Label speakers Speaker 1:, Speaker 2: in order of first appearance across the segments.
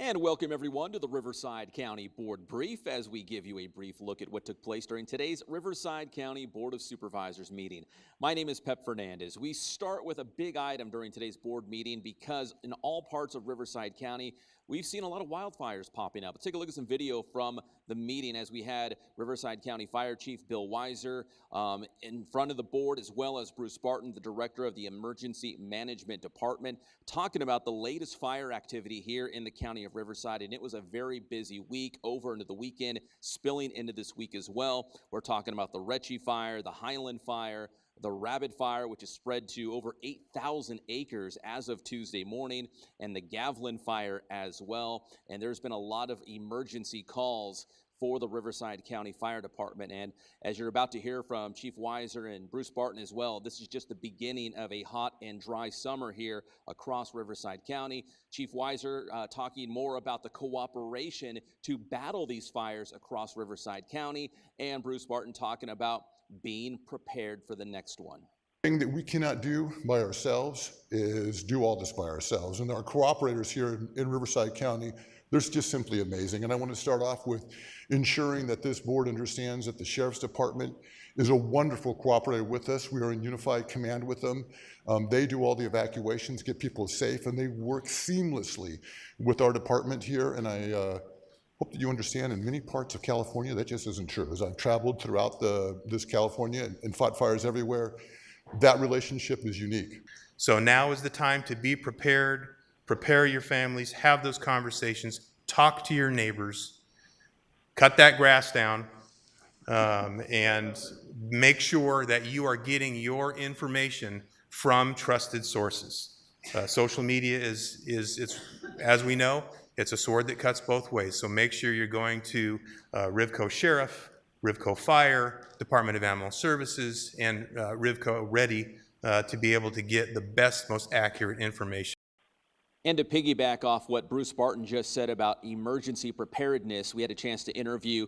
Speaker 1: And welcome everyone to the Riverside County Board Brief as we give you a brief look at what took place during today's Riverside County Board of Supervisors meeting. My name is Pep Fernandez. We start with a big item during today's board meeting because in all parts of Riverside County, we've seen a lot of wildfires popping up. Let's take a look at some video from the meeting as we had Riverside County Fire Chief Bill Weiser in front of the board, as well as Bruce Barton, the Director of the Emergency Management Department, talking about the latest fire activity here in the County of Riverside. And it was a very busy week over into the weekend, spilling into this week as well. We're talking about the Reichardt fire, the Highland fire, the Rabbit Fire, which is spread to over 8,000 acres as of Tuesday morning, and the Gavlin Fire as well. And there's been a lot of emergency calls for the Riverside County Fire Department. And as you're about to hear from Chief Weiser and Bruce Barton as well, this is just the beginning of a hot and dry summer here across Riverside County. Chief Weiser talking more about the cooperation to battle these fires across Riverside County, and Bruce Barton talking about being prepared for the next one.
Speaker 2: The thing that we cannot do by ourselves is do all this by ourselves. And our cooperators here in Riverside County, they're just simply amazing. And I want to start off with ensuring that this board understands that the Sheriff's Department is a wonderful cooperator with us. We are in unified command with them. They do all the evacuations, get people safe, and they work seamlessly with our department here. And I hope that you understand, in many parts of California, that just isn't true. As I've traveled throughout this California and fought fires everywhere, that relationship is unique.
Speaker 3: So now is the time to be prepared, prepare your families, have those conversations, talk to your neighbors, cut that grass down, and make sure that you are getting your information from trusted sources. Social media is, as we know, it's a sword that cuts both ways. So make sure you're going to RivCo Sheriff, RivCo Fire, Department of Animal Services, and RivCo Ready to be able to get the best, most accurate information.
Speaker 1: And to piggyback off what Bruce Barton just said about emergency preparedness, we had a chance to interview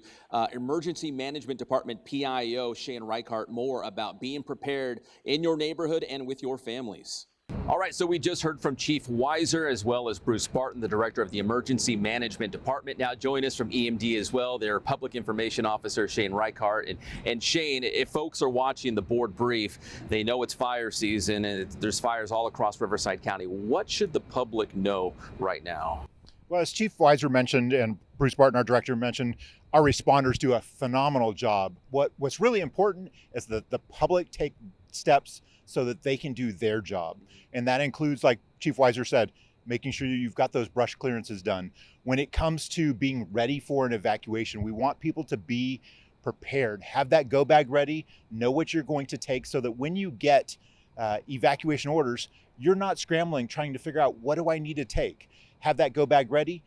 Speaker 1: Emergency Management Department PIO Shane Reichardt more about being prepared in your neighborhood and with your families. All right, so we just heard from Chief Weiser as well as Bruce Barton, the Director of the Emergency Management Department. Now join us from EMD as well, their Public Information Officer, Shane Reichardt. And Shane, if folks are watching the board brief, they know it's fire season and there's fires all across Riverside County. What should the public know right now?
Speaker 4: Well, as Chief Weiser mentioned and Bruce Barton, our director, mentioned, our responders do a phenomenal job. What's really important is that the public take steps so that they can do their job. And that includes, like Chief Weiser said, making sure you've got those brush clearances done. When it comes to being ready for an evacuation, we want people to be prepared, have that go bag ready, know what you're going to take so that when you get evacuation orders, you're not scrambling trying to figure out, what do I need to take? Have that go bag ready.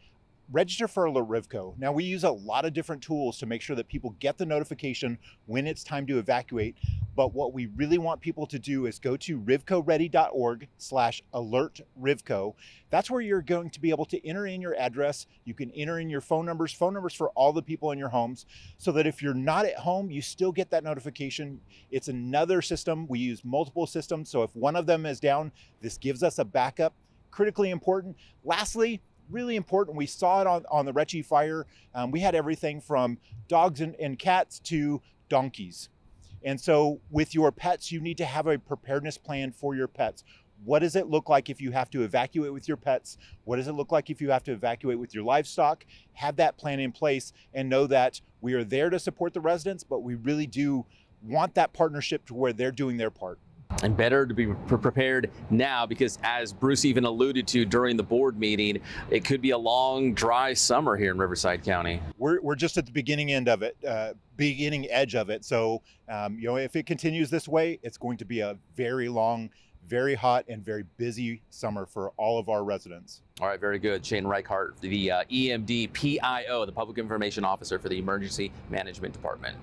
Speaker 4: Register for a RivCo. Now, we use a lot of different tools to make sure that people get the notification when it's time to evacuate. But what we really want people to do is go to rivcoready.org/alertrivco. That's where you're going to be able to enter in your address. You can enter in your phone numbers for all the people in your homes, so that if you're not at home, you still get that notification. It's another system. We use multiple systems. So if one of them is down, this gives us a backup. Critically important. Lastly, really important, we saw it on the Reichardt fire. We had everything from dogs and cats to donkeys. And so with your pets, you need to have a preparedness plan for your pets. What does it look like if you have to evacuate with your pets? What does it look like if you have to evacuate with your livestock? Have that plan in place and know that we are there to support the residents, but we really do want that partnership to where they're doing their part.
Speaker 1: And better to be prepared now, because as Bruce even alluded to during the board meeting, it could be a long, dry summer here in Riverside County.
Speaker 4: We're just at the beginning edge of it. So, if it continues this way, it's going to be a very long, very hot, and very busy summer for all of our residents.
Speaker 1: All right, very good. Shane Reichardt, the EMD PIO, the Public Information Officer for the Emergency Management Department.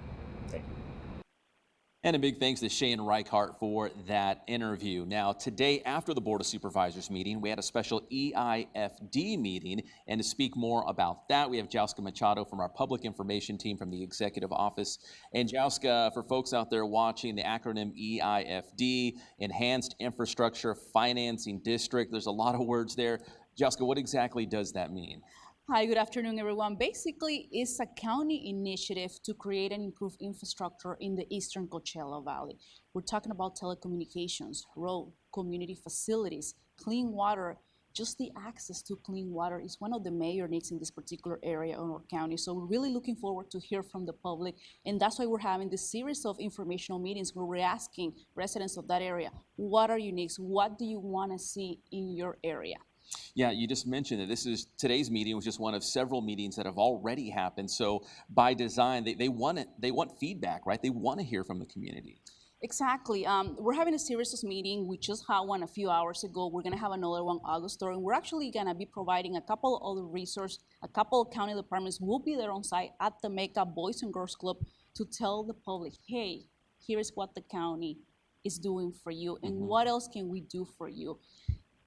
Speaker 1: And a big thanks to Shane Reichardt for that interview. Now, today after the Board of Supervisors meeting, we had a special EIFD meeting. And to speak more about that, we have Yaoska Machado from our public information team from the executive office. And Yaoska, for folks out there watching, the acronym EIFD, Enhanced Infrastructure Financing District, there's a lot of words there. Yaoska, what exactly does that mean?
Speaker 5: Hi, good afternoon, everyone. Basically, it's a county initiative to create and improve infrastructure in the eastern Coachella Valley. We're talking about telecommunications, road, community facilities, clean water. Just the access to clean water is one of the major needs in this particular area in our county. So we're really looking forward to hear from the public, and that's why we're having this series of informational meetings where we're asking residents of that area, what are your needs? What do you want to see in your area?
Speaker 1: Yeah, you just mentioned that today's meeting was just one of several meetings that have already happened. So by design, they want feedback, right? They want to hear from the community.
Speaker 5: Exactly. We're having a series of meeting. We just had one a few hours ago. We're gonna have another one August 3rd, and we're actually gonna be providing a couple of other resources. A couple of county departments will be there on site at the Mecca Boys and Girls Club to tell the public, hey, here's what the county is doing for you, and what else can we do for you.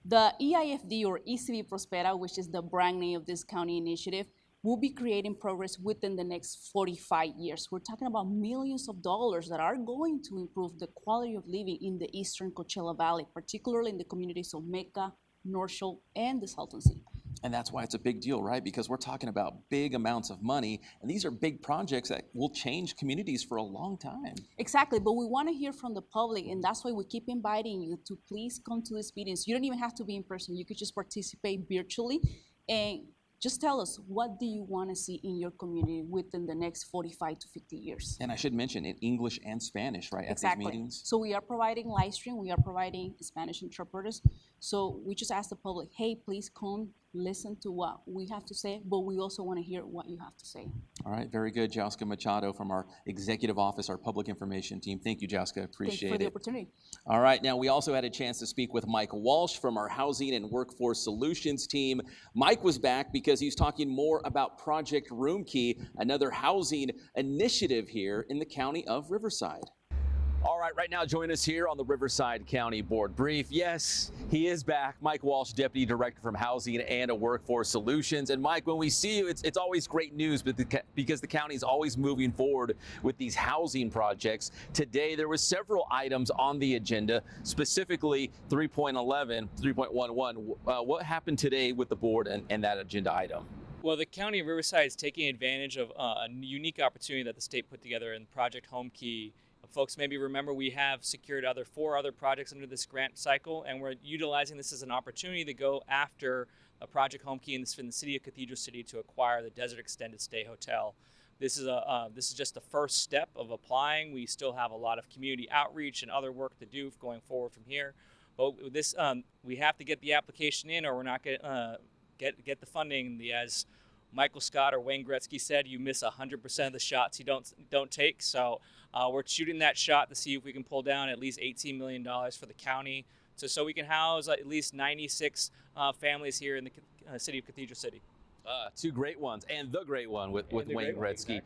Speaker 5: The EIFD, or ECV Prospera, which is the brand name of this county initiative, will be creating progress within the next 45 years. We're talking about millions of dollars that are going to improve the quality of living in the eastern Coachella Valley, particularly in the communities of Mecca, North Shore, and the Salton Sea.
Speaker 1: And that's why it's a big deal, right? Because we're talking about big amounts of money, and these are big projects that will change communities for a long time.
Speaker 5: Exactly, but we want to hear from the public, and that's why we keep inviting you to please come to these meetings. You don't even have to be in person. You could just participate virtually, and just tell us, what do you want to see in your community within the next 45 to 50 years?
Speaker 1: And I should mention in English and Spanish, right, at these meetings?
Speaker 5: So we are providing live stream, we are providing Spanish interpreters. So we just ask the public, hey, please come listen to what we have to say, but we also want to hear what you have to say.
Speaker 1: All right, very good. Yaoska Machado from our executive office, our public information team. Thank you, Yaoska. Appreciate it.
Speaker 5: Thank you for the opportunity.
Speaker 1: All right, now we also had a chance to speak with Mike Walsh from our Housing and Workforce Solutions team. Mike was back because he's talking more about Project Room Key, another housing initiative here in the county of Riverside. All right, right now join us here on the Riverside County Board Brief. Yes, he is back. Mike Walsh, Deputy Director from Housing and Workforce Solutions. And Mike, when we see you, it's always great news because the county is always moving forward with these housing projects. Today, there were several items on the agenda, specifically 3.11. What happened today with the board and that agenda item?
Speaker 6: Well, the County of Riverside is taking advantage of a unique opportunity that the state put together in Project Home Key. Folks maybe remember we have secured four other projects under this grant cycle, and we're utilizing this as an opportunity to go after a Project Home Key in the city of Cathedral City to acquire the Desert Extended Stay Hotel. This is just the first step of applying. We still have a lot of community outreach and other work to do going forward from here. But with this, we have to get the application in, or we're not going to get the funding. As Michael Scott or Wayne Gretzky said, you miss 100% of the shots you don't take. So we're shooting that shot to see if we can pull down at least $18 million for the county, so we can house at least 96 families here in the city of Cathedral City.
Speaker 1: Two great ones, and the great one with Wayne Gretzky. Exactly.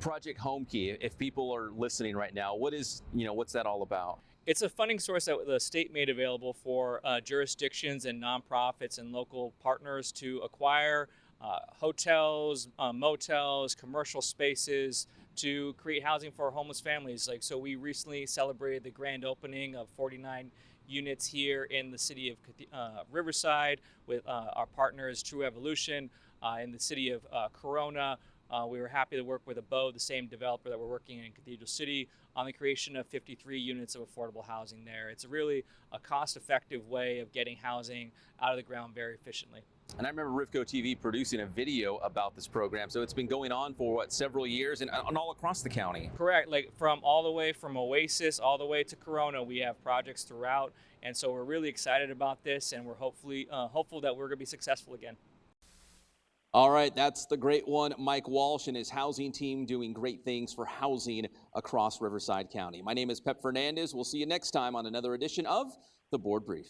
Speaker 1: Project Home Key. If people are listening right now, what's that all about?
Speaker 6: It's a funding source that the state made available for jurisdictions and nonprofits and local partners to acquire hotels, motels, commercial spaces to create housing for homeless families. So we recently celebrated the grand opening of 49 units here in the city of Riverside with our partners True Evolution in the city of Corona. We were happy to work with Abode, the same developer that we're working in Cathedral City, on the creation of 53 units of affordable housing there. It's really a cost-effective way of getting housing out of the ground very efficiently.
Speaker 1: And I remember RivCo TV producing a video about this program. So it's been going on for several years and all across the county.
Speaker 6: Correct. From all the way from Oasis all the way to Corona, we have projects throughout. And so we're really excited about this, and we're hopeful that we're going to be successful again.
Speaker 1: All right, that's the great one, Mike Walsh and his housing team doing great things for housing across Riverside County. My name is Pep Fernandez. We'll see you next time on another edition of the Board Brief.